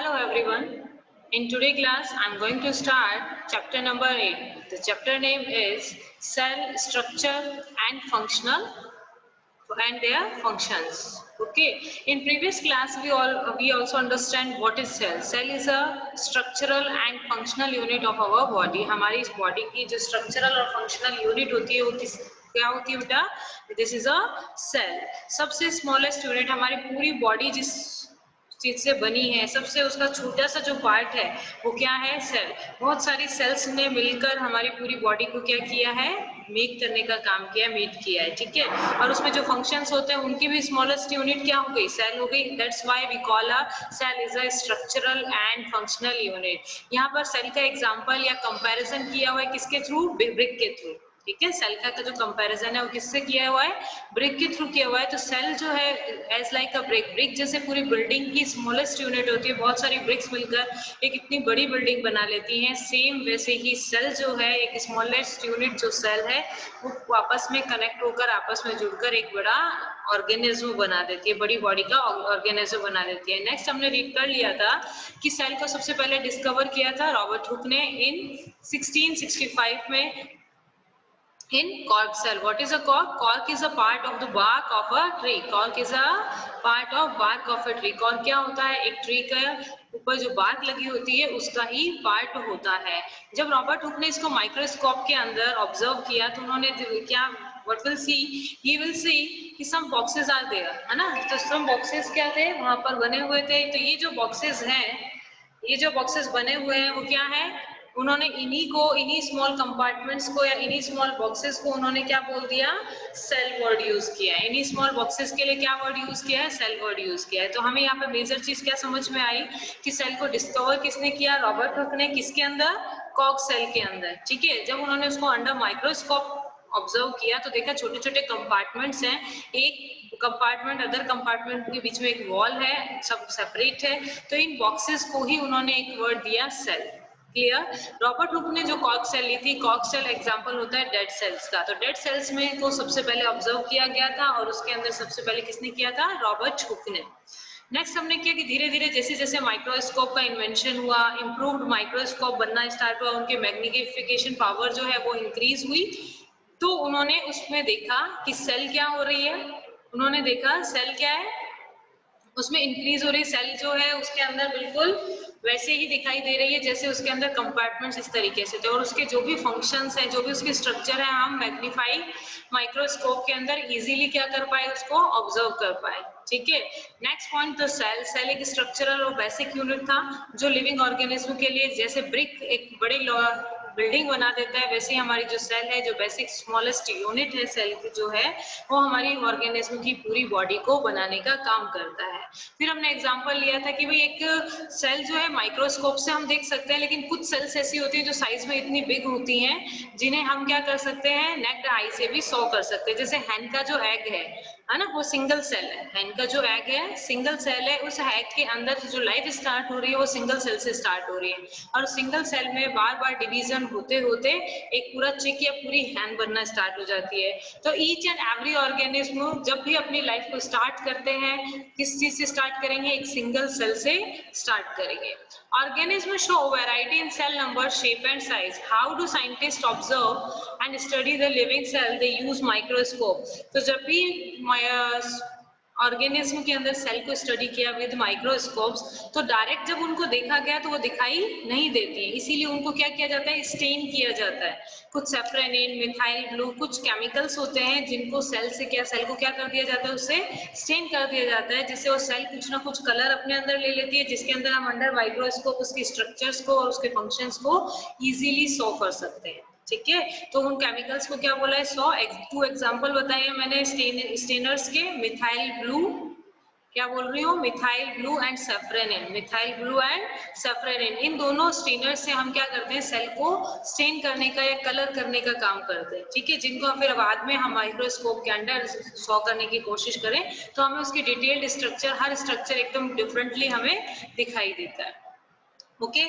Hello everyone. In today's class, I'm going to start chapter number 8. The chapter name is Cell Structure and Functional and their functions. Okay. In previous class, we also understand what is cell. Cell is a structural and functional unit of our body. हमारी इस body की जो structural और functional unit होती है वो क्या होती है बेटा? This is a cell. सबसे smallest unit हमारी पूरी body जिस चीज से बनी है, सबसे उसका छोटा सा जो पार्ट है वो क्या है? सेल। बहुत सारी सेल्स ने मिलकर हमारी पूरी बॉडी को क्या किया है? मेक करने का काम किया है, मेड किया है, ठीक है। और उसमें जो फंक्शंस होते हैं उनकी भी स्मॉलेस्ट यूनिट क्या हो गई? सेल हो गई। That's why we call a cell is a structural and functional unit. यहाँ पर सेल का एग्जांपल या कंपैरिजन किया हुआ है किसके थ्रू? ब्रिक के थ्रू, ठीक है। सेल का जो कंपैरिजन है वो किससे किया हुआ है? ब्रिक के थ्रू किया हुआ है। तो सेल जो है as like a brick, brick जैसे पूरी बिल्डिंग की स्मॉलेस्ट यूनिट होती है, बहुत सारी ब्रिक्स मिलकर एक इतनी बड़ी बिल्डिंग बना लेती हैं, सेम वैसे ही सेल जो है एक स्मॉलेस्ट यूनिट जो सेल है वो आपस में कनेक्ट होकर आपस में जुड़कर एक बड़ा ऑर्गेनिज्म बना देती है, बड़ी बॉडी का ऑर्गेनिज्म बना देती है। नेक्स्ट हमने रीड कर लिया था कि सेल को सबसे पहले डिस्कवर किया था रॉबर्ट हुक ने इन 1665 में in cork cell. What is a cork? Cork is a part of the bark of a tree. Cork is a part of bark of a tree. cork क्या होता है? एक ट्री का ऊपर जो बार्क लगी होती है उसका ही पार्ट होता है। जब रॉबर्ट हुक ने इसको माइक्रोस्कोप के अंदर ऑब्जर्व किया तो उन्होंने क्या what will see? He will see कि some boxes are there, है ना। तो some boxes क्या थे? वहां पर बने हुए थे। तो ये जो boxes हैं, ये जो बॉक्सेस बने हुए हैं वो क्या है? उन्होंने इन्हीं स्मॉल कंपार्टमेंट्स को या इन्हीं स्मॉल बॉक्सेस को उन्होंने क्या बोल दिया? सेल वर्ड यूज किया है। इन्हीं स्मॉल बॉक्सेस के लिए क्या वर्ड यूज किया है? सेल वर्ड यूज किया है। तो हमें यहाँ पे मेजर चीज क्या समझ में आई कि सेल को डिस्कवर किसने किया? रॉबर्ट हुक ने। किसके अंदर? कॉर्क सेल के अंदर, ठीक है। जब उन्होंने उसको अंडर माइक्रोस्कोप ऑब्जर्व किया तो देखा छोटे छोटे कंपार्टमेंट्स हैं, एक कंपार्टमेंट अदर कंपार्टमेंट के बीच में एक वॉल है, सब सेपरेट है। तो इन बॉक्सेस को ही उन्होंने एक वर्ड दिया सेल। क्लियर? रॉबर्ट हुक ने जो कॉर्क सेल ली थी, कॉर्क सेल एग्जांपल होता है डेड सेल्स का। तो डेड सेल्स में को सबसे पहले ऑब्जर्व किया गया था और उसके अंदर सबसे पहले किसने किया था? रॉबर्ट हुक ने। नेक्स्ट हमने किया कि धीरे धीरे जैसे जैसे माइक्रोस्कोप का इन्वेंशन हुआ, इम्प्रूव्ड माइक्रोस्कोप बनना स्टार्ट हुआ, उनके मैग्निफिकेशन पावर जो है वो इंक्रीज हुई। तो उन्होंने उसमें देखा कि सेल क्या हो रही है। उन्होंने देखा सेल क्या है, उसमें इंक्रीज हो रही। सेल जो है उसके अंदर बिल्कुल वैसे ही दिखाई दे रही है जैसे उसके अंदर कंपार्टमेंट्स इस तरीके से थे, और उसके जो भी फंक्शंस हैं, जो भी उसकी स्ट्रक्चर है, हम मैग्नीफाई माइक्रोस्कोप के अंदर इजीली क्या कर पाए? उसको ऑब्जर्व कर पाए, ठीक है। Next point, the cell. Cell एक स्ट्रक्चरल और बेसिक यूनिट था जो लिविंग ऑर्गेनिज्म के लिए, जैसे ब्रिक एक बड़े बिल्डिंग बना देता है, वैसे ही हमारी जो सेल है, जो बेसिक स्मॉलेस्ट यूनिट है सेल की जो है, वो हमारी ऑर्गेनिज्म की पूरी बॉडी को बनाने का काम करता है। फिर हमने एग्जांपल लिया था कि भाई एक सेल जो है माइक्रोस्कोप से हम देख सकते हैं, लेकिन कुछ सेल्स ऐसी होती है जो साइज में इतनी बिग होती हैं जिन्हें हम क्या कर सकते हैं? नेक्ड आई से भी सॉ कर सकते हैं। जैसे हैन का जो एग है ना, वो सिंगल सेल है। हैन का जो एग है सिंगल सेल है। उस एग के अंदर जो लाइफ स्टार्ट हो रही है वो सिंगल सेल से स्टार्ट हो रही है, और सिंगल सेल में बार बार डिवीजन होते होते एक पूरा चिक या पूरी हैन बनना स्टार्ट हो जाती है। तो ईच एंड एवरी ऑर्गेनिज्म जब भी अपनी लाइफ को स्टार्ट करते हैं, किस चीज से स्टार्ट करेंगे? एक सिंगल सेल से स्टार्ट करेंगे। Organisms show variety in cell number, shape and size. How do scientists observe and study the living cell? They use microscope. तो जब भी ऑर्गेनिज्म के अंदर सेल को स्टडी किया विद माइक्रोस्कोप्स, तो डायरेक्ट जब उनको देखा गया तो वो दिखाई नहीं देती है, इसीलिए उनको क्या किया जाता है? स्टेन किया जाता है। कुछ सेफ्रेनिन, मिथाइल ब्लू, कुछ केमिकल्स होते हैं जिनको सेल से क्या, सेल को क्या कर दिया जाता है? उससे स्टेन कर दिया जाता है, जिससे वो सेल कुछ ना कुछ कलर अपने अंदर ले लेती है, जिसके अंदर हम अंडर माइक्रोस्कोप उसके स्ट्रक्चर्स को और उसके फंक्शंस को इजीली सॉ कर सकते हैं, ठीक है। तो उन केमिकल्स को क्या बोला है? सॉ। टू एग्जांपल बताए मैंने स्टेनर्स के। मिथाइल ब्लू, क्या बोल रही हूँ? Methyl blue and safranin. Methyl blue and safranin, इन दोनों स्टेनर से हम क्या करते हैं? सेल को स्टेन करने का या कलर करने का काम करते हैं, ठीक है। जिनको हम फिर बाद में हम माइक्रोस्कोप के अंदर सॉ करने की कोशिश करें तो हमें उसकी डिटेल्ड स्ट्रक्चर, हर स्ट्रक्चर एकदम डिफरेंटली हमें दिखाई देता है। ओके,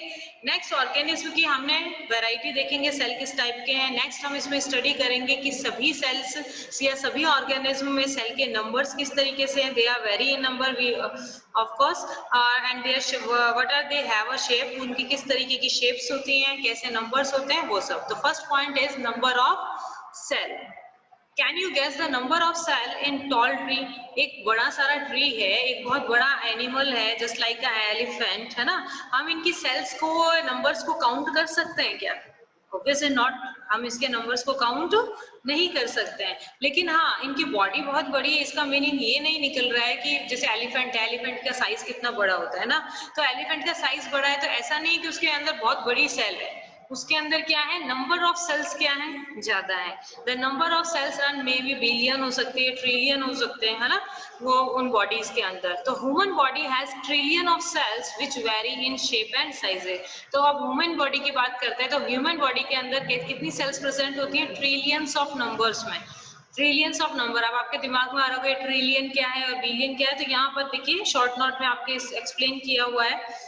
नेक्स्ट ऑर्गेनिज्म की हमने वैरायटी देखेंगे, सेल किस टाइप के हैं। नेक्स्ट हम इसमें स्टडी करेंगे कि सभी सेल्स या सभी ऑर्गेनिज्म में सेल के नंबर्स किस तरीके से हैं। They are very in number, we of course, and there what are they have a shape, उनकी किस तरीके की शेप्स होती हैं, कैसे नंबर्स होते हैं, वो सब। तो first point is number of cell. Can you guess the number of cell in tall tree? एक बड़ा सारा ट्री है, एक बहुत बड़ा एनिमल है, जस्ट लाइक अ एलिफेंट, है ना। हम इनकी सेल्स को, नंबर्स को काउंट कर सकते हैं क्या? ऑब्वियसली नॉट, हम इसके नंबर्स को काउंट नहीं कर सकते हैं। लेकिन हाँ, इनकी बॉडी बहुत बड़ी है, इसका मीनिंग ये नहीं निकल रहा है कि जैसे एलिफेंट है, एलिफेंट का साइज कितना बड़ा होता है ना, तो एलिफेंट का साइज बड़ा है तो ऐसा नहीं कि उसके अंदर बहुत बड़ी सेल है, उसके अंदर क्या है, नंबर ऑफ सेल्स क्या है, ज्यादा है। The number of cells and may be billion हो सकती है, ट्रिलियन हो सकते हैं, है ना, वो उन बॉडीज के अंदर। तो human body has trillion of cells which very in shape and sizes. तो अब ह्यूमन बॉडी की बात करते हैं, तो ह्यूमन बॉडी के अंदर कितनी सेल्स प्रेजेंट होती हैं? ट्रिलियंस ऑफ नंबर्स में, ट्रिलियंस ऑफ नंबर। अब आपके दिमाग में आ रहा है ट्रिलियन क्या है और बिलियन क्या है, तो यहाँ पर देखिए शॉर्ट नोट में आपके एक्सप्लेन किया हुआ है।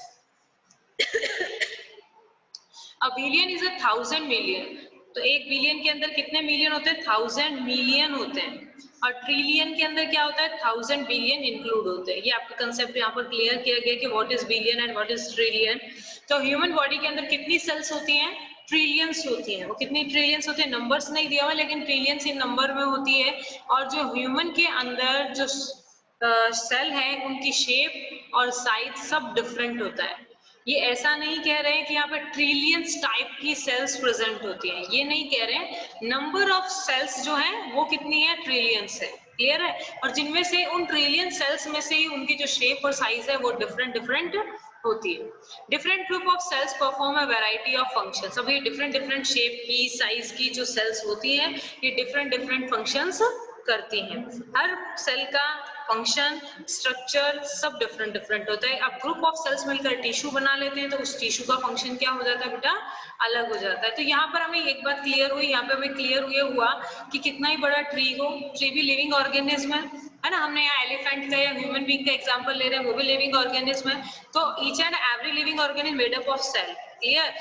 A billion is 1,000 million, तो एक बिलियन के अंदर कितने मिलियन होते हैं? 1,000 मिलियन होते हैं। और ट्रिलियन के अंदर क्या होता है? 1,000 बिलियन इंक्लूड होते हैं। ये आपका कंसेप्ट यहाँ पर क्लियर किया गया कि what is billion and what is trillion. तो ह्यूमन बॉडी के अंदर कितनी सेल्स होती हैं? ट्रिलियंस होती हैं। वो कितनी ट्रिलियंस होती है, नंबर्स नहीं दिया हुआ, लेकिन ट्रिलियंस इन नंबर में होती है। और जो ह्यूमन के अंदर जो सेल है, उनकी शेप और साइज सब डिफरेंट होता है। ये ऐसा नहीं कह रहे हैं कि यहाँ पे ट्रिलियंस टाइप की सेल्स प्रेजेंट होती हैं, ये नहीं कह रहे हैं। नंबर ऑफ सेल्स जो है वो कितनी है? ट्रिलियंस है। क्लियर है? और जिनमें से उन ट्रिलियन सेल्स में से ही उनकी जो शेप और साइज है वो डिफरेंट डिफरेंट होती है। Different group of cells perform a variety of function. अभी डिफरेंट डिफरेंट शेप की, साइज की जो सेल्स होती है, ये डिफरेंट डिफरेंट फंक्शंस करती हैं। हर सेल का फंक्शन, स्ट्रक्चर सब डिफरेंट डिफरेंट होता है। अब ग्रुप ऑफ सेल्स मिलकर टिश्यू बना लेते हैं, तो उस टिश्यू का फंक्शन क्या हो जाता है बेटा? अलग हो जाता है। तो यहाँ पर हमें एक बात क्लियर हुई, यहाँ पे हमें क्लियर ये हुआ कि कितना ही बड़ा ट्री हो, ट्री भी लिविंग ऑर्गेनिज्म है ना। हमने यहाँ एलिफेंट का या ह्यूमन बीइंग का एग्जांपल ले रहे हैं, वो भी लिविंग ऑर्गेनिज्म है। तो each and every living organism made up of cell. Clear?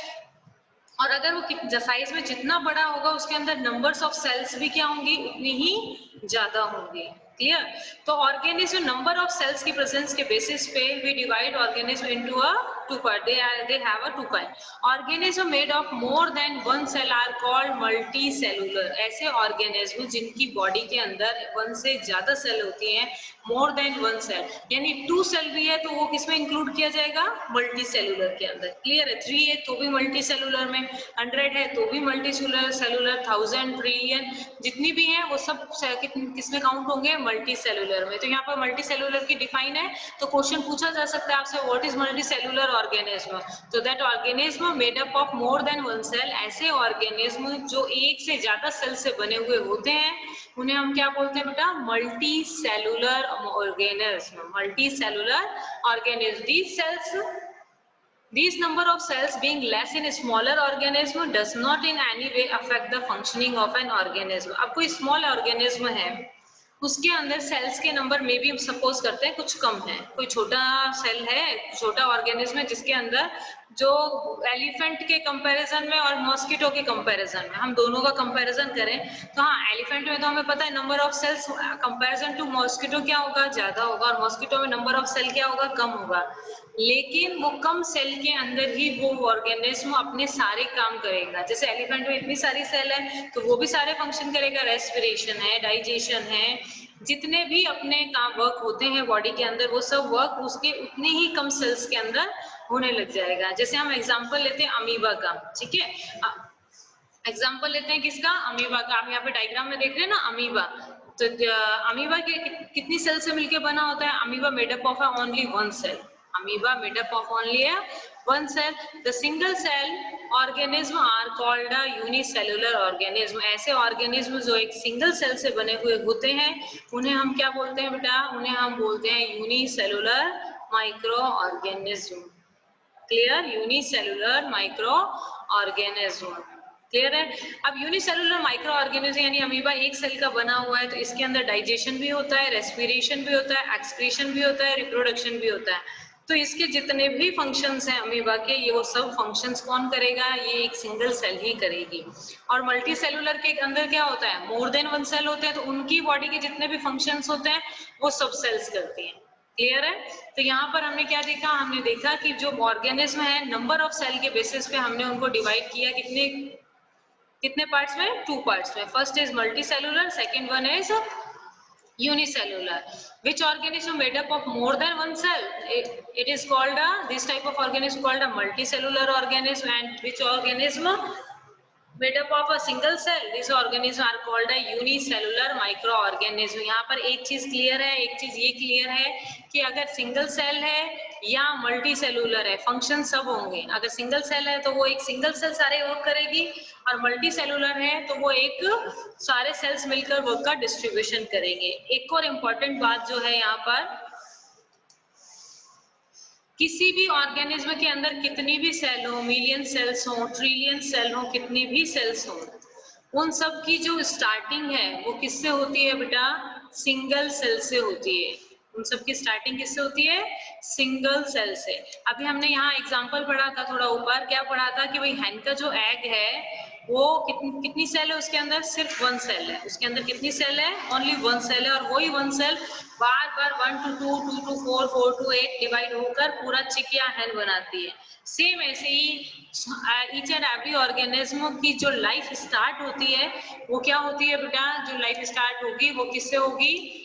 और अगर वो साइज में जितना बड़ा होगा, उसके अंदर नंबर्स ऑफ सेल्स भी क्या होंगी? उतनी ही ज्यादा होंगी। क्लियर? तो ऑर्गेनिज्म नंबर ऑफ सेल्स की प्रेजेंस के बेसिस पे we divide organism into a two part. They have a two kind. Organism made of more than one cell are called multi cellular. ऐसे ऑर्गेनिज्म जिनकी body के अंदर one से ज्यादा cell होती हैं, मोर देन वन सेल, यानी 2 सेल भी है तो वो किसमें इंक्लूड किया जाएगा? मल्टी सेलुलर के अंदर। क्लियर है? 3 है तो भी मल्टी सेलुलर में, 100 है तो भी मल्टी सेलुलर, 1000, ट्रिलियन जितनी भी है वो सब किसमें काउंट होंगे? मल्टी सेलुलर में। तो यहाँ पर मल्टी सेलुलर की डिफाइन है, तो क्वेश्चन पूछा जा सकता है आपसे, what is multicellular organism? तो that organism made up of more than one cell. ऐसे ऑर्गेनिज्म जो एक से ज्यादा सेल से बने हुए होते हैं, उन्हें हम क्या बोलते हैं बेटा? Multi cellular organism. Multi cellular organism. These number of cells being less in smaller organism does not in any way affect the functioning of an organism. अब कोई small organism है, उसके अंदर सेल्स के नंबर में भी हम सपोज करते हैं कुछ कम है। कोई छोटा सेल है, छोटा ऑर्गेनिज्म है, जिसके अंदर जो एलिफेंट के कंपैरिजन में और मॉस्किटो के कंपैरिजन में, हम दोनों का कंपैरिजन करें तो हाँ, एलिफेंट में तो हमें पता है number of cells comparison to mosquito क्या होगा? ज्यादा होगा। और मॉस्किटो में नंबर ऑफ सेल क्या होगा? कम होगा। लेकिन वो कम सेल के अंदर ही वो ऑर्गेनिज्म अपने सारे काम करेगा। जैसे एलिफेंट में इतनी सारी सेल है तो वो भी सारे फंक्शन करेगा, रेस्पिरेशन है, डाइजेशन है, जितने भी अपने काम वर्क होते हैं बॉडी के अंदर, वो सब वर्क उसके उतने ही कम सेल्स के अंदर होने लग जाएगा। जैसे हम एग्जांपल लेते हैं अमीबा का, ठीक है, एग्जांपल लेते हैं किसका? अमीबा का। आप यहाँ पे डायग्राम में देख रहे हैं ना अमीबा, तो अमीबा के कितनी सेल से मिलकर बना होता है? Amoeba made up of only one cell. Amoeba made up of only one cell. The single cell organism are called a unicellular organism. ऐसे organism जो एक single cell से बने हुए होते हैं, उन्हें हम क्या बोलते हैं बेटा? उन्हें हम बोलते हैं unicellular microorganism. Clear? Unicellular microorganism. Clear है? अब यूनिसेलुलर माइक्रो ऑर्गेनिज्म यानी अमीबा एक सेल का बना हुआ है, तो इसके अंदर डाइजेशन भी होता है, रेस्पिरेशन भी होता है, एक्सक्रीशन भी होता है, रिप्रोडक्शन भी होता है। तो इसके जितने भी फंक्शंस हैं अमीबा के, ये वो सब फंक्शंस कौन करेगा? ये एक सिंगल सेल ही करेगी। और मल्टी सेलुलर के अंदर क्या होता है? मोर देन वन सेल होते हैं, तो उनकी बॉडी के जितने भी फंक्शंस होते हैं वो सब सेल्स करती हैं। क्लियर है? तो यहाँ पर हमने क्या देखा? हमने देखा कि जो ऑर्गेनिज्म है नंबर ऑफ सेल के बेसिस पे हमने उनको डिवाइड किया। कितने कितने पार्ट्स में? 2 पार्ट्स में। First is multi cellular, second one is unicellular. Which organism made up of more than one cell? It is called this type of organism called a multicellular organism. And which organism made up of a single cell? These organisms are called a unicellular microorganism. यहाँ पर एक चीज clear है, एक चीज ये clear है कि अगर सिंगल सेल है या मल्टी सेलुलर है, फंक्शन सब होंगे। अगर सिंगल सेल है तो वो एक सिंगल सेल सारे वर्क करेगी, और मल्टी सेलुलर है तो वो एक सारे सेल्स मिलकर वर्क का डिस्ट्रीब्यूशन करेंगे। एक और इम्पोर्टेंट बात जो है यहाँ पर, किसी भी ऑर्गेनिज्म के अंदर कितनी भी सेल हो, मिलियन सेल्स हो, ट्रिलियन सेल हो, कितनी भी सेल्स हो, उन सब की जो स्टार्टिंग है वो किससे होती है बेटा? सिंगल सेल से होती है। उन सब की स्टार्टिंग किससे होती है? सिंगल सेल से। अभी हमने यहाँ एग्जांपल पढ़ा था थोड़ा ऊपर, क्या पढ़ा था कि भाई हैन का जो एग है वो कितनी सेल है उसके अंदर? सिर्फ 1 सेल है। उसके अंदर कितनी सेल है? ओनली 1 सेल है। और वही 1 सेल बार बार 1 to 2, 2 to 4, 4 to 8 डिवाइड होकर पूरा चिक या हैन बनाती है। सेम ऐसे ही ईच एंड एवरी ऑर्गेनिज्म की जो लाइफ स्टार्ट होती है वो क्या होती है बेटा? जो लाइफ स्टार्ट होगी वो किससे होगी?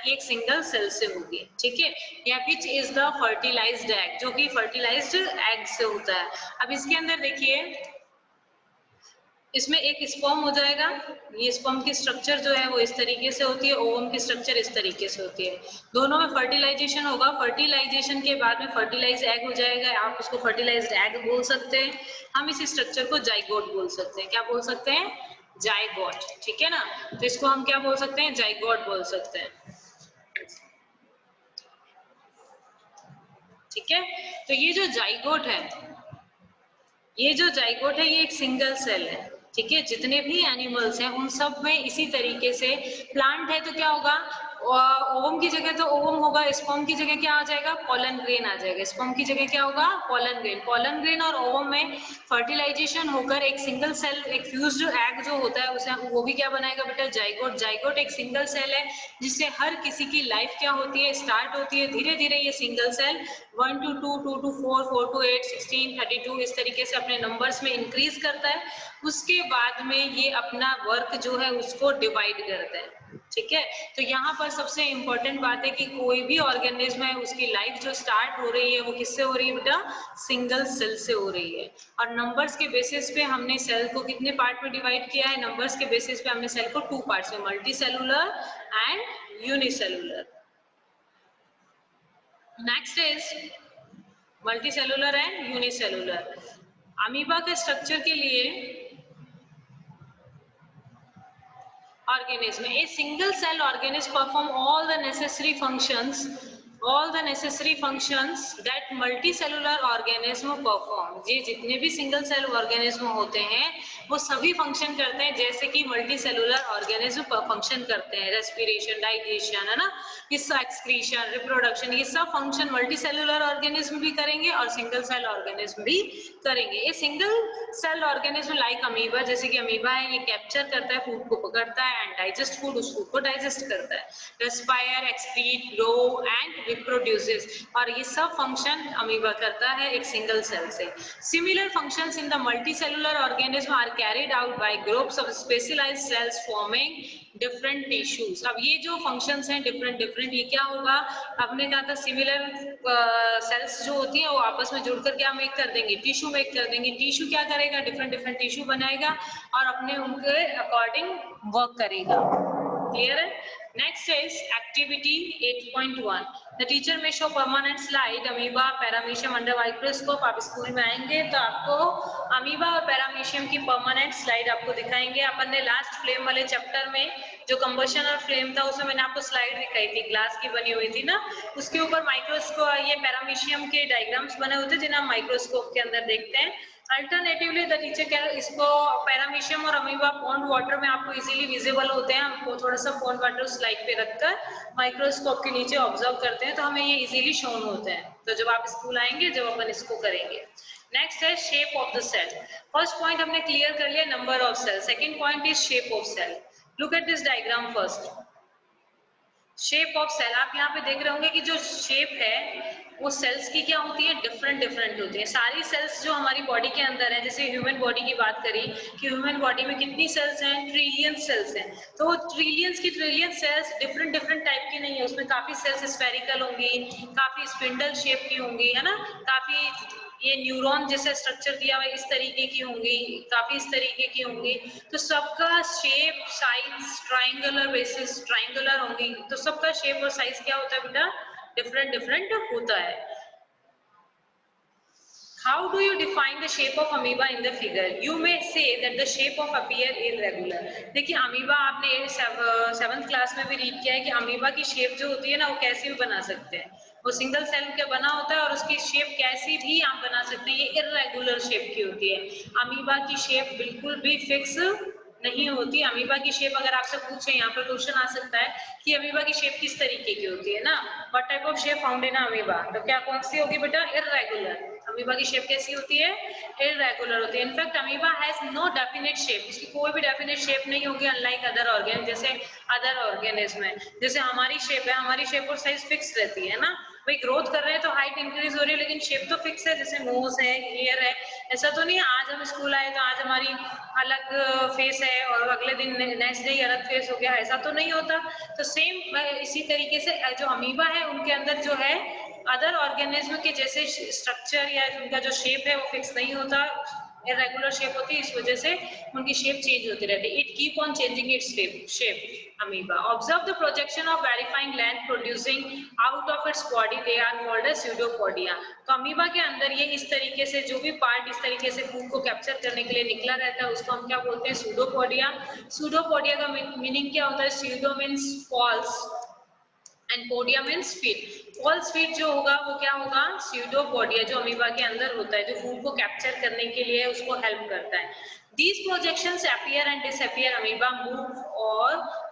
एक सिंगल सेल से होगी। ठीक है? या which is the fertilised egg, जो कि फर्टिलाइज्ड एग से होता है। अब इसके अंदर देखिए, इसमें एक स्पर्म हो जाएगा। ये स्पर्म की स्ट्रक्चर जो है वो इस तरीके से होती है, ओवम की स्ट्रक्चर इस तरीके से होती है। दोनों में फर्टिलाइजेशन होगा। फर्टिलाइजेशन के बाद में फर्टिलाइज एग हो जाएगा। आप उसको फर्टिलाइज्ड एग बोल सकते हैं। हम इस स्ट्रक्चर को जाइगोट बोल सकते हैं। क्या बोल सकते हैं? जाइगोट। ठीक है ना? तो इसको हम क्या बोल सकते हैं? जाइगोट बोल सकते हैं। ठीक है? तो ये जो जाइगोट है, ये एक सिंगल सेल है। ठीक है? जितने भी एनिमल्स हैं उन सब में इसी तरीके से, प्लांट है तो क्या होगा? ओवम की जगह तो ओवम होगा, स्पर्म की जगह क्या आ जाएगा? पोलन ग्रेन आ जाएगा। स्पर्म की जगह क्या होगा? Pollen grain. पोलन ग्रेन और ओवम में फर्टिलाइजेशन होकर एक सिंगल सेल, एक फ्यूज्ड एग जो होता है उसे, वो भी क्या बनाएगा बेटा? जाइगोट। जाइगोट एक सिंगल सेल है जिससे हर किसी की लाइफ क्या होती है? स्टार्ट होती है। धीरे धीरे ये single cell 1 to 2, 2 to 4, 4 to 8, 16, 32 इस तरीके से अपने नंबर्स में इंक्रीज करता है। उसके बाद में ये अपना वर्क जो है उसको डिवाइड करता है। ठीक है? तो यहाँ पर सबसे इम्पोर्टेंट बात है कि कोई भी ऑर्गेनिज्म है उसकी लाइफ जो स्टार्ट हो रही है वो किससे हो रही है बेटा? सिंगल सेल से हो रही है। और नंबर्स के बेसिस पे हमने सेल को कितने पार्ट में डिवाइड किया है? नंबर्स के बेसिस पे हमने सेल को 2 पार्ट्स में, multi cellular and unicellular. Next is multicellular and unicellular. Amoeba के स्ट्रक्चर के लिए organism, a single cell organism perform all the necessary functions that multicellular organism perform। ये जितने भी सिंगल सेल ऑर्गेनिज्म होते हैं वो सभी फंक्शन करते हैं जैसे कि मल्टी सेलुलर ऑर्गेनिज्म फंक्शन करते हैं। रेस्पिरेशन, डाइजेशन, है ना, एक्सक्रीशन, रिप्रोडक्शन, ये सब फंक्शन मल्टी सेलुलर ऑर्गेनिज्म भी करेंगे और सिंगल सेल ऑर्गेनिज्म भी करेंगे। ये single cell organism like amoeba, जैसे कि अमीबा है, ये कैप्चर करता है, फूड को पकड़ता है एंड डाइजेस्ट फूड, उस फूड को डाइजेस्ट करता है, respire, excrete, grow and reproduces, और ये सब फंक्शन अमीबा करता है एक सिंगल सेल से। Similar functions in the multicellular organism are carried out by groups of specialised cells forming different tissues. अब ये जो फंक्शंस हैं डिफरेंट, ये क्या होगा? आपने कहा था सिमिलर सेल्स जो होती हैं वो आपस में जुड़कर क्या मेक कर देंगे? टिश्यू मेक कर देंगे। टिश्यू क्या करेगा? डिफरेंट टिश्यू बनाएगा और अपने उनके अकॉर्डिंग वर्क करेगा। क्लियर है? Next is activity 8.1। The teacher may show permanent slide amoeba paramecium under microscope. आप स्कूल में आएंगे तो आपको अमीबा और पैरामीशियम की परमानेंट स्लाइड आपको दिखाएंगे। अपन ने लास्ट फ्लेम वाले चैप्टर में जो कंबशन और फ्लेम था उसमें मैंने आपको स्लाइड दिखाई थी, ग्लास की बनी हुई थी ना, उसके ऊपर माइक्रोस्कोप, ये पैरामीशियम के डायग्राम्स बने होते जिन्हें हम माइक्रोस्कोप के अंदर देखते हैं। अल्टरनेटिवली द टीचर कैन, इसको पैरामीशियम और अमीबा पॉन्ड वाटर में आपको इजीली विजिबल होते हैं। हमको थोड़ा सा पॉन्ड वाटर स्लाइड पे रखकर माइक्रोस्कोप के नीचे ऑब्जर्व करते हैं तो हमें ये इजीली शोन होते हैं। तो जब आप स्कूल आएंगे जब अपन इसको करेंगे। नेक्स्ट है shape of the cell. First point हमने क्लियर कर लिया, number of cell. Second point is shape of cell. Look at this diagram first. Shape of cell, आप यहाँ पे देख रहे होंगे कि जो शेप है वो सेल्स की क्या होती है, डिफरेंट डिफरेंट होती है। सारी सेल्स जो हमारी बॉडी के अंदर है, जैसे ह्यूमन बॉडी की बात करी कि ह्यूमन बॉडी में कितनी सेल्स हैं, ट्रिलियन सेल्स हैं। तो वो ट्रिलियंस की trillion cells different different type की नहीं है, उसमें काफी सेल्स स्फेरिकल होंगी, काफी स्पिंडल शेप की होंगी, है ना, काफी ये न्यूरॉन जैसे स्ट्रक्चर दिया हुआ इस तरीके की होंगी, काफी इस तरीके की होंगी। तो सबका shape size triangular basis triangular होंगी। तो सबका शेप और साइज क्या होता है बेटा, डिफरेंट डिफरेंट होता है। How do you define the shape of amoeba in the figure? You may say that the shape of appear irregular. देखिए अमीबा आपने 7th क्लास में भी रीड किया है कि अमीबा की शेप जो होती है ना वो कैसी भी बना सकते हैं। वो सिंगल सेल का बना होता है और उसकी शेप कैसी भी आप बना सकते हैं, ये इर्रेगुलर शेप की होती है। अमीबा की शेप बिल्कुल भी फिक्स नहीं होती। अमीबा की शेप अगर आपसे पूछे, यहाँ पर क्वेश्चन आ सकता है कि अमीबा की शेप किस तरीके की होती है ना, what type of shape found in amoeba, तो क्या कौन सी होगी बेटा, इर्रेगुलर। अमीबा की शेप कैसी होती है, इर्रेगुलर होती है। In fact amoeba has no definite shape, इसकी कोई भी डेफिनेट शेप नहीं होगी, अनलाइक अदर ऑर्गेन, जैसे अदर ऑर्गेनिज्म है। जैसे हमारी शेप है, हमारी शेप और साइज फिक्स रहती है ना, भाई ग्रोथ कर रहे हैं तो हाइट इंक्रीज हो रही है लेकिन शेप तो फिक्स है, जैसे नोज है, ईयर है। ऐसा तो नहीं है आज हम स्कूल आए तो आज हमारी अलग फेस है और अगले दिन नेक्स्ट डे अलग फेस हो गया, ऐसा तो नहीं होता। तो सेम इसी तरीके से जो अमीबा है उनके अंदर जो है अदर ऑर्गेनिज्म के जैसे स्ट्रक्चर या उनका जो शेप है वो फिक्स नहीं होता, इरेगुलर शेप होती है, इस वजह से उनकी शेप चेंज होती रहती है। It keep on changing its shape amoeba. Observe the projection of verifying gland producing out of its body, they are called as pseudopodia. तो अमीबा के अंदर ये इस तरीके से जो भी पार्ट इस तरीके से फूड को कैप्चर करने के लिए निकला रहता है उसको हम क्या बोलते हैं, स्यूडोपोडिया। स्यूडोपोडिया का मीनिंग क्या होता है, pseudo means false and podia means feet. False feet जो होगा वो क्या होगा, स्यूडोपोडिया जो अमीबा के अंदर होता है, जो फूड को कैप्चर करने के लिए उसको हेल्प करता है। These projections appear and disappear. Amoeba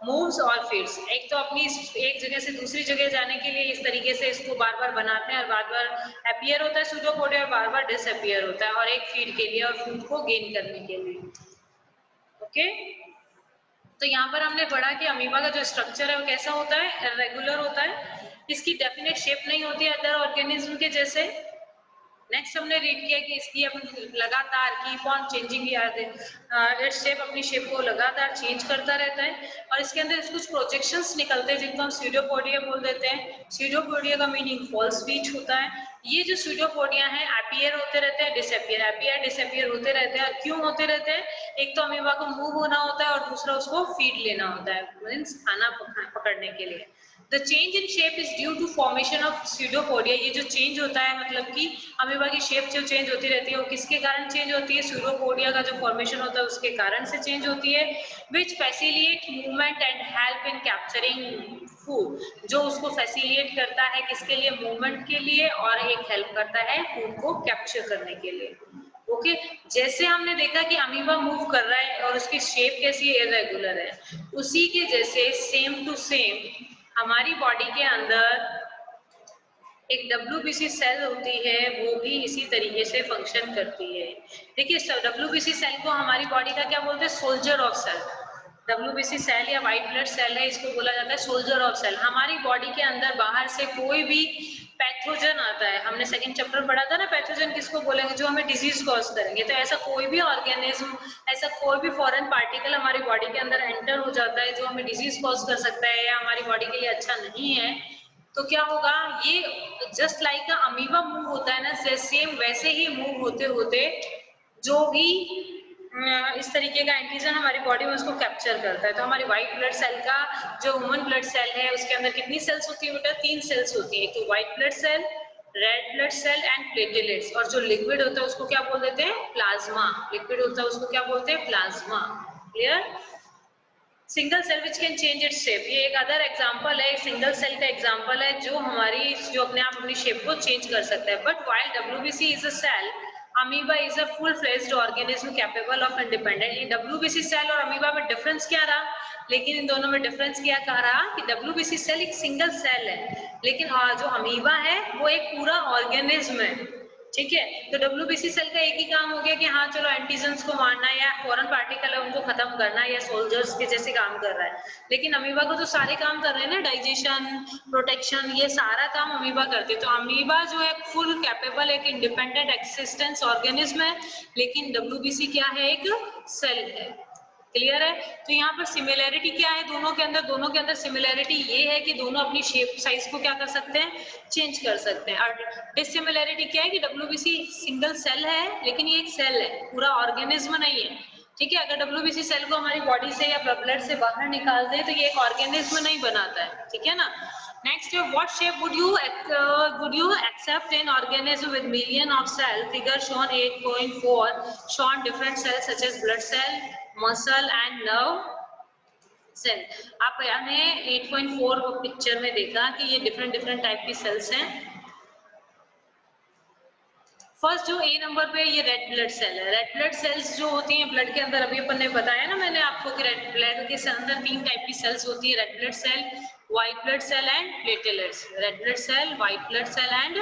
moves or feeds. एक तो अपनी एक जगह से दूसरी जगह जाने के लिए इस तरीके से इसको बार बार बनाते हैं और बार बार अपीयर होता है स्यूडोपोडिया और बार बार डिसअपीयर होता है, और एक फीड के लिए और फूड को गेन करने के लिए। ओके तो यहाँ पर हमने पढ़ा कि अमीबा का जो स्ट्रक्चर है वो कैसा होता है, इरेगुलर होता है, इसकी डेफिनेट शेप नहीं होती है अदर ऑर्गेनिज्म के जैसे। नेक्स्ट हमने रीड किया कि इसकी लगातार keep on changing its shape, अपनी शेप को लगातार चेंज करता रहता है, और इसके अंदर कुछ प्रोजेक्शंस निकलते हैं जिनको हम स्यूडोपोडिया बोल देते हैं। स्यूडोपोडिया का मीनिंग फॉल्स फीट होता है। ये जो स्यूडोपोडिया है अपीयर होते रहते हैं, डिसअपीयर, अपीयर डिसअपीयर होते रहते हैं। और क्यों होते रहते हैं, एक तो अमीबा को मूव होना होता है और दूसरा उसको फीड लेना होता है, मींस खाना पकड़ने के लिए। The change in shape is due to formation of pseudopodia. ये जो चेंज होता है मतलब कि अमीबा की शेप जो चेंज होती रहती है वो किसके कारण चेंज होती है, स्यूडोपोडिया का जो फॉर्मेशन होता है उसके कारण से चेंज होती है। which facilitate movement and help in capturing food, जो उसको फैसिलिएट करता है किसके लिए, मूवमेंट के लिए, और एक हेल्प करता है फूड को कैप्चर करने के लिए। ओके जैसे हमने देखा कि अमीबा मूव कर रहा है और उसकी शेप कैसी है, इरेगुलर है, उसी के जैसे सेम टू सेम हमारी बॉडी के अंदर एक WBC सेल होती है, वो भी इसी तरीके से फंक्शन करती है। देखिए WBC सेल को हमारी बॉडी का क्या बोलते हैं, soldier of cell. WBC cell या व्हाइट ब्लड सेल है, इसको बोला जाता है सोल्जर ऑफ सेल। हमारी बॉडी के अंदर बाहर से कोई भी पैथोजन आता है, हमने सेकंड चैप्टर पढ़ा था ना, पैथोजन किसको बोलेंगे, जो हमें डिजीज कॉज करेंगे। तो ऐसा कोई भी ऑर्गेनिज्म, ऐसा कोई भी फॉरेन पार्टिकल हमारी बॉडी के अंदर एंटर हो जाता है जो हमें डिजीज कॉज कर सकता है या हमारी बॉडी के लिए अच्छा नहीं है, तो क्या होगा, ये जस्ट लाइक अमीबा मूव होता है ना, सेम वैसे ही मूव होते होते जो भी इस तरीके का एंटीजन हमारी बॉडी में उसको कैप्चर करता है। तो हमारी व्हाइट ब्लड सेल का जो ह्यूमन ब्लड सेल है उसके अंदर कितनी सेल्स होती है बेटा, 3 सेल्स होती है, तो white blood cell, red blood cell and platelets. और जो लिक्विड होता है उसको क्या बोल देते हैं, प्लाज्मा। लिक्विड होता है उसको क्या बोलते हैं, plasma. Clear. Single cell which can change its shape, ये एक अदर एग्जांपल है, सिंगल सेल का एग्जांपल है जो हमारी जो अपने आप अपनी शेप को चेंज कर सकता है। But while WBC is a cell amoeba is a full fledged organism capable of independent. WBC cell और अमीबा में डिफरेंस क्या रहा, लेकिन इन दोनों में डिफरेंस क्या कह रहा कि डब्ल्यूबीसी सेल एक सिंगल सेल है, लेकिन जो अमीबा है वो एक पूरा ऑर्गेनिज्म है, ठीक है। तो डब्ल्यूबीसी सेल का एक ही काम हो गया कि हाँ चलो एंटीजन्स को मारना या फॉरेन पार्टिकल है उनको खत्म करना या सोल्जर्स के जैसे काम कर रहा है, लेकिन अमीबा को तो सारे काम कर रहे हैं ना, डाइजेशन, प्रोटेक्शन, ये सारा काम अमीबा करते हैं। तो अमीबा जो है फुल कैपेबल एक इंडिपेंडेंट एक्सिस्टेंस ऑर्गेनिज्म है, लेकिन डब्ल्यूबीसी क्या है, एक सेल है। क्लियर है। तो यहाँ पर सिमिलैरिटी क्या है दोनों के अंदर सिमिलैरिटी ये है कि दोनों अपनी शेप साइज को क्या कर सकते हैं, चेंज कर सकते हैं। और डिसिमिलैरिटी क्या है कि डब्ल्यूबीसी सिंगल सेल है, लेकिन ये एक सेल है, पूरा ऑर्गेनिज्म नहीं है, ठीक है। अगर डब्ल्यूबीसी सेल को हमारी बॉडी से या ब्लड से बाहर निकाल दे तो ये एक ऑर्गेनिज्म नहीं बनाता है, ठीक है ना। Next, what shape would you accept an organism with million of cell? Figure shown 8.4 shown different cells such as blood cell, muscle and nerve cell. आप यानी 8.4 पिक्चर में देखा कि ये डिफरेंट टाइप की सेल्स हैं। फर्स्ट जो ए नंबर पे ये रेड ब्लड सेल है। रेड ब्लड सेल्स जो होती हैं ब्लड के अंदर, अभी अपन ने बताया ना मैंने आपको कि रेड ब्लड के अंदर 3 टाइप की सेल्स होती है, red blood cell, white blood cell and platelets. Red blood cell, white blood cell and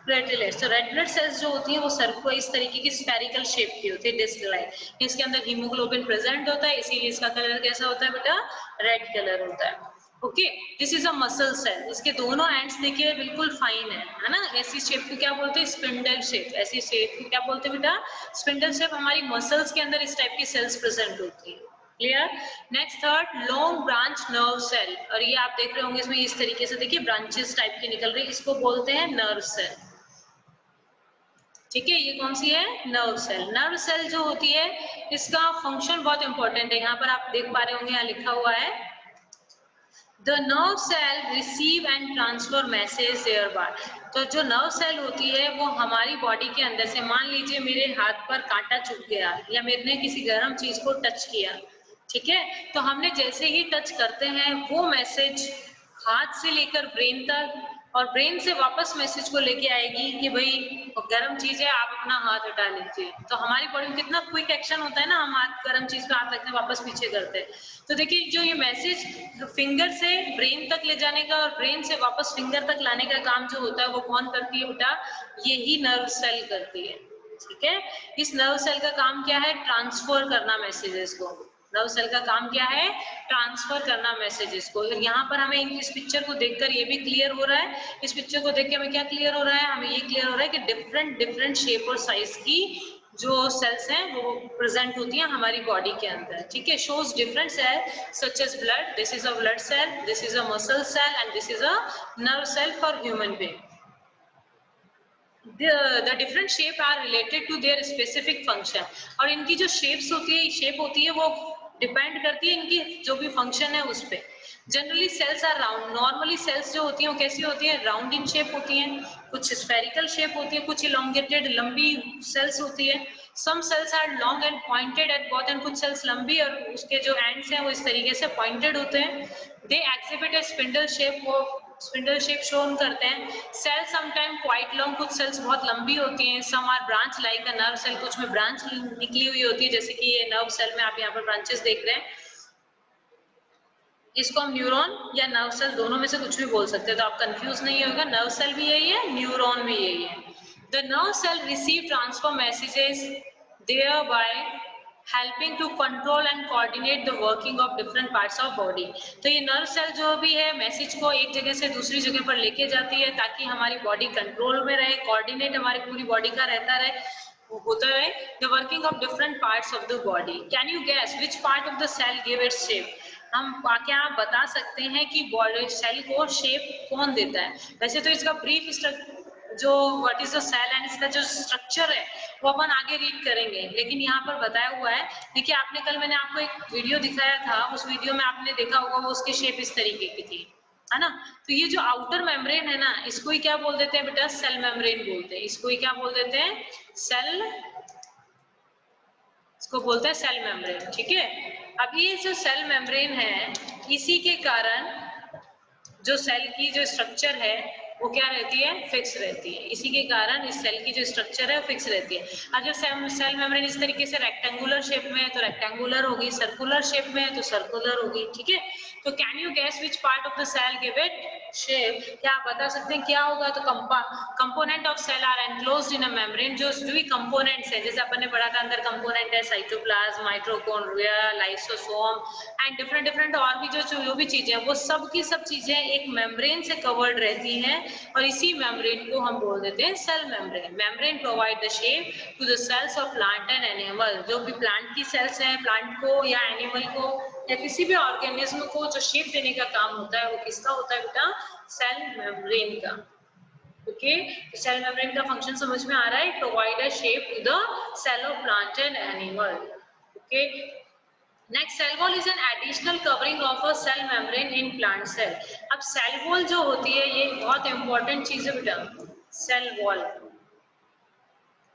platelets. तो रेड ब्लड सेल्स जो होती हैं वो सर्कल इस तरीके की स्फेरिकल शेप की होती है, डिस्क लाइक। इसके अंदर हीमोग्लोबिन प्रेजेंट होता है, इसीलिए इसका कलर कैसा होता है बेटा, रेड कलर होता है। Okay, this is a muscle cell. इसके दोनों एंड्स देखिए बिल्कुल फाइन है ना। ऐसी शेप को क्या बोलते हैं, स्पिंडल शेप। ऐसी शेप को क्या बोलते हैं बेटा, स्पिंडल शेप। हमारी मसल्स के अंदर इस टाइप की सेल्स प्रेजेंट होती है। Clear. Next third, long branch nerve cell. और ये आप देख रहे होंगे इसमें इस तरीके से देखिए ब्रांचेस टाइप की निकल रही है, इसको बोलते हैं नर्व सेल, ठीक है। ये कौन सी है, नर्व सेल। नर्व सेल जो होती है इसका फंक्शन बहुत इंपॉर्टेंट है। यहाँ पर आप देख पा रहे होंगे, यहाँ लिखा हुआ है The nerve cell receive and transfer message thereby। तो जो नर्व सेल होती है वो हमारी बॉडी के अंदर से, मान लीजिए मेरे हाथ पर कांटा चुभ गया या मैंने किसी गर्म चीज को टच किया, ठीक है, तो हमने जैसे ही टच करते हैं वो मैसेज हाथ से लेकर ब्रेन तक, और ब्रेन से वापस मैसेज को लेके आएगी कि भाई गर्म चीज है, आप अपना हाथ हटा लीजिए। तो हमारी बॉडी में कितना क्विक एक्शन होता है ना, हम हाथ गर्म चीज पे हाथ रखते हैं वापस पीछे करते हैं। तो देखिए जो ये मैसेज फिंगर से ब्रेन तक ले जाने का और ब्रेन से वापस फिंगर तक लाने का काम जो होता है वो कौन करती है बेटा, यही नर्व सेल करती है, ठीक है। इस नर्व सेल का काम क्या है, ट्रांसफर करना मैसेजेस को। नर्व सेल का काम क्या है, ट्रांसफर करना मैसेजेस को। यहाँ पर हमें इस पिक्चर को देखकर ये भी क्लियर हो रहा है, इस पिक्चर को देख के हमें क्या क्लियर हो रहा है, हमें ये क्लियर हो रहा है कि डिफरेंट शेप और साइज की जो सेल्स हैं वो प्रेजेंट होती हैं हमारी बॉडी के अंदर, ठीक है। Shows different cell such as blood, this is a blood cell, this is a muscle cell and this is a nerve cell for human being. The different shape are related to their specific function। और इनकी जो shapes होती है, shape होती है वो depend करती है इनकी जो भी फंक्शन है उस पे। Generally cells are round. Normally cells जो होती हैं वो कैसी होती है, राउंड इन शेप होती हैं, कुछ स्फेरिकल शेप होती है, कुछ इलोंगेटेड लंबी सेल्स होती है। Some cells are long and pointed at both end, कुछ सेल्स लंबी और उसके जो एंड्स हैं वो इस तरीके से पॉइंटेड होते हैं। They exhibit a spindle shape, वो स्पिंडल शेप शोन करते हैं। सेल समटाइम क्वाइट लॉन्ग, कुछ सेल्स बहुत लंबी होती हैं। Some are branch like a nerve cell, कुछ में ब्रांच निकली हुई होती है, जैसे कि ये नर्व सेल में आप यहाँ पर ब्रांचेस देख रहे हैं। इसको हम न्यूरॉन या नर्व सेल दोनों में से कुछ भी बोल सकते हैं, तो आप कंफ्यूज नहीं होगा, नर्व सेल भी यही है, न्यूरॉन भी यही है। The nerve cell receive transfer messages thereby helping to control and coordinate the working of different parts of body। तो ये नर्व सेल जो भी है मैसेज को एक जगह से दूसरी जगह पर लेके जाती है ताकि हमारी बॉडी कंट्रोल में रहे, कोऑर्डिनेट हमारी पूरी बॉडी का रहता रहे, होता है। The working of different parts of the body. Can you guess which part of the cell give its shape. हम क्या आप बता सकते हैं कि बॉडी सेल को शेप कौन देता है। वैसे तो इसका ब्रीफ जो what is the cell and इसका जो स्ट्रक्चर है वो अपन आगे रीड करेंगे, लेकिन यहाँ पर बताया हुआ है। देखिए आपने कल मैंने आपको एक वीडियो दिखाया था, उस वीडियो में आपने देखा होगा वो उसकी शेप इस तरीके की थी, है ना। तो ये जो आउटर मेम्ब्रेन है ना, इसको ही क्या बोल देते हैं बेटा, सेल मेम्ब्रेन बोलते हैं। इसको ही क्या बोल देते हैं, सेल, इसको बोलते हैं सेल मेम्ब्रेन, ठीक है। अब ये जो सेल मेम्ब्रेन है, इसी के कारण जो सेल की जो स्ट्रक्चर है वो क्या रहती है, फिक्स रहती है। इसी के कारण इस सेल की जो स्ट्रक्चर है फिक्स रहती है। अगर सेल मेम्ब्रेन इस तरीके से रेक्टेंगुलर शेप में है तो रेक्टेंगुलर होगी, सर्कुलर शेप में है तो सर्कुलर होगी, ठीक है। तो can you guess which part of the cell give it shape? क्या आप बता सकते हैं क्या होगा? तो component of cell are enclosed in a membrane. जो भी कंपोनेंट्स है, जैसे अपन ने पढ़ा था अंदर कंपोनेंट है cytoplasm, mitochondria, lysosome and different और भी जो भी चीजें वो सब की सब चीजें एक मेम्ब्रेन से कवर्ड रहती हैं और इसी मेम्ब्रेन को हम बोल देते हैं cell membrane. Membrane provide the shape to the cells of plant and animal. जो भी प्लांट की सेल्स हैं, प्लांट को या एनिमल को या किसी भी ऑर्गेनिज्म को जो शेप देने का काम होता है वो किसका होता है बेटा? सेल मेम्ब्रेन का। ओके, तो सेल मेम्ब्रेन का फंक्शन समझ में आ रहा है? Provide a shape to the cell of plant and animal. Okay, next, cell wall is an additional covering of a cell membrane in plant cell. अब cell wall जो होती है ये बहुत इंपॉर्टेंट चीज है बेटा। सेल वॉल,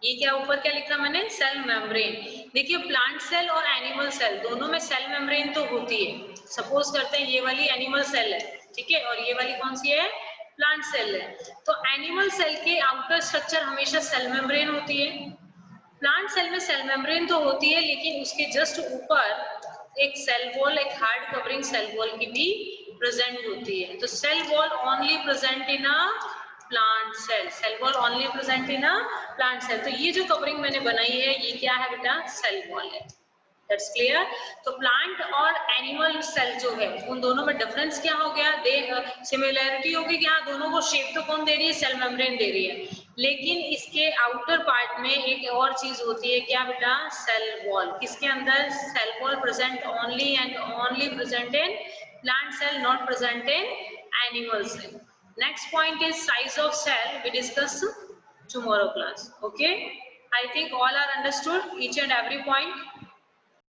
ये क्या ऊपर क्या लिखा मैंने? Cell membrane. देखिए प्लांट सेल और एनिमल सेल दोनों में सेल मेम्ब्रेन तो होती है। सपोज करते हैं ये वाली एनिमल सेल है, ठीक है, और ये वाली कौन सी है? प्लांट सेल है। तो एनिमल सेल के आउटर स्ट्रक्चर हमेशा सेल मेम्ब्रेन होती है। प्लांट सेल में सेल मेम्ब्रेन तो होती है लेकिन उसके जस्ट ऊपर एक सेल वॉल, एक हार्ड कवरिंग सेल वॉल की भी प्रेजेंट होती है। तो cell wall only present in a plant cell, cell wall only present in a plant cell. तो ये जो कवरिंग मैंने बनाई है ये क्या है बेटा? सेल वॉल है। That's clear. तो प्लांट और एनिमल सेल जो है उन दोनों में डिफरेंस क्या हो गया? सिमिलैरिटी होगी कि हाँ दोनों को शेप तो कौन दे रही है? सेल मेम्ब्रेन दे रही है, लेकिन इसके आउटर पार्ट में एक और चीज होती है, क्या बेटा? Cell wall. किसके अंदर? Cell wall present only and only present in plant cell, not present in animal cell. Next point is size of cell, we discuss tomorrow class. Okay, I think all are understood each and every point.